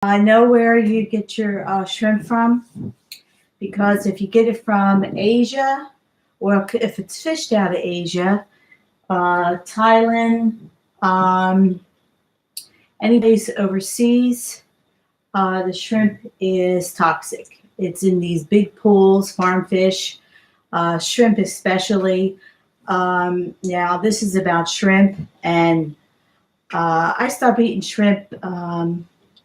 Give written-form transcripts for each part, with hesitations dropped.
I know where you get your shrimp from, because if you get it from Asia, or if it's fished out of Asia, Thailand, um, any place overseas, the shrimp is toxic. It's in these big pools, farm fish, shrimp especially. Now, this is about shrimp, and I stopped eating shrimp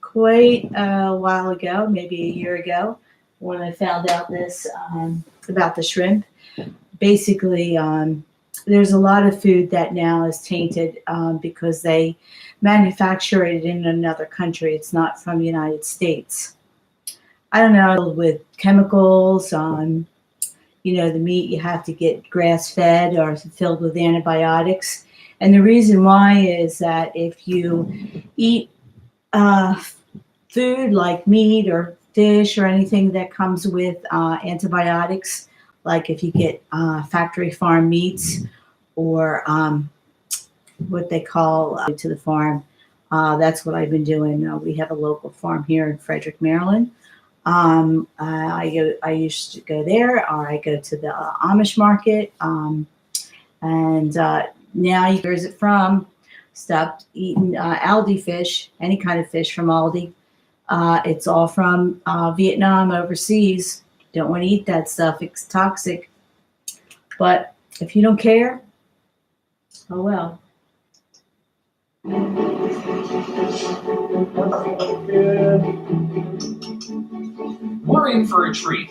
quite a while ago, maybe a year ago, when I found out this about the shrimp. Basically, there's a lot of food that now is tainted because they manufacture it in another country. It's not from the United States. I don't know, with chemicals. The meat you have to get grass fed or filled with antibiotics. And the reason why is that if you eat food like meat or fish or anything that comes with antibiotics, like if you get factory farm meats or what they call to the farm, that's what I've been doing. We have a local farm here in Frederick, Maryland. I used to go there, or I go to the Amish market, and now where's it from? Stopped eating Aldi fish, any kind of fish from Aldi. It's all from Vietnam, overseas. Don't want to eat that stuff. It's toxic. But if you don't care, oh well. We're in for a treat.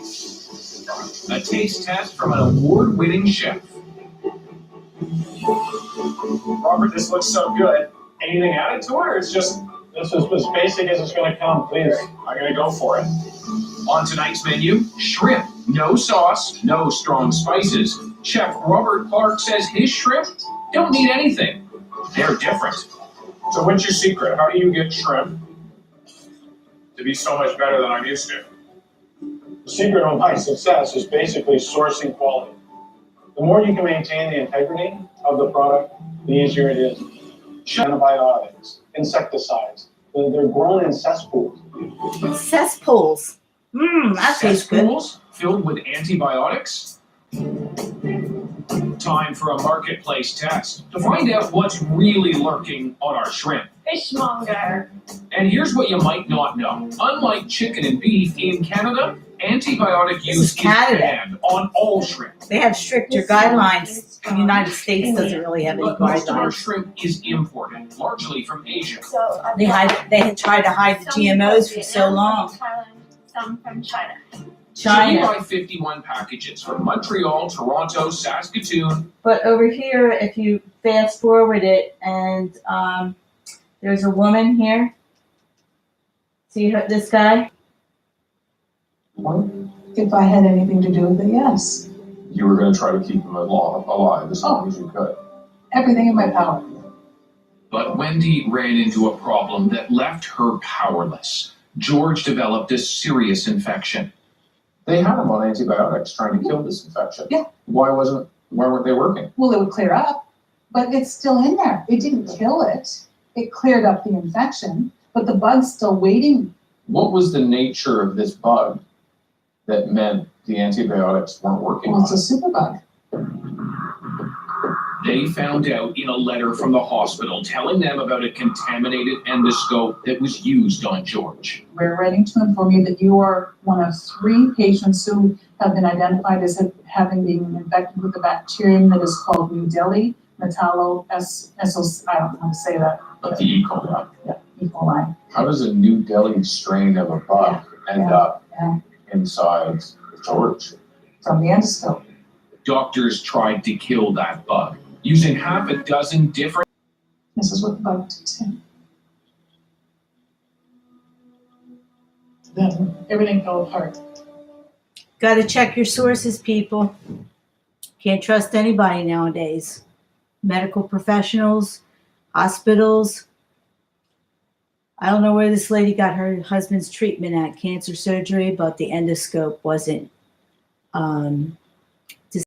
A taste test from an award-winning chef. Robert, this looks so good. Anything added to it, or it's just... This is as basic as it's going to come, please. I'm going to go for it. On tonight's menu, shrimp. No sauce, no strong spices. Chef Robert Clark says his shrimp don't need anything. They're different. So what's your secret? How do you get shrimp to be so much better than I'm used to? The secret of my success is basically sourcing quality. The more you can maintain the integrity of the product, the easier it is. Antibiotics, insecticides, they're grown in cesspools. Cesspools. That tastes good. Cesspools filled with antibiotics? Time for a marketplace test to find out what's really lurking on our shrimp. Fishmonger. And here's what you might not know. Unlike chicken and beef, in Canada, antibiotic use is banned on all shrimp. They have stricter guidelines. The United States doesn't really have any But most of our guidelines. shrimp is imported, largely from Asia. So They had tried to hide the GMOs for so long. Thailand, some from China. So we China. buy 51 packages from Montreal, Toronto, Saskatoon. But over here, if you fast forward it, and there's a woman here. See this guy? If I had anything to do with it, yes. You were going to try to keep him alive as long as you could. Everything in my power. But Wendy ran into a problem that left her powerless. George developed a serious infection. They had him on antibiotics trying to kill this infection. Yeah. Why weren't they working? Well, it would clear up, but it's still in there. It didn't kill it. It cleared up the infection, but the bug's still waiting. What was the nature of this bug that meant the antibiotics weren't working? Well, it's a superbug. They found out in a letter from the hospital telling them about a contaminated endoscope that was used on George. We're ready to inform you that you are one of 3 patients who have been identified as having been infected with the bacterium that is called New Delhi Metallo I don't know how to say that. Like the E. coli. Yeah, E. coli. How does a New Delhi strain of a bug end up Yeah. inside George? From the endoscope. Doctors tried to kill that bug using half a dozen different... This is what the bug did to him. Then everything fell apart. Got to check your sources, people. Can't trust anybody nowadays. Medical professionals, hospitals. I don't know where this lady got her husband's treatment at, cancer surgery, but the endoscope wasn't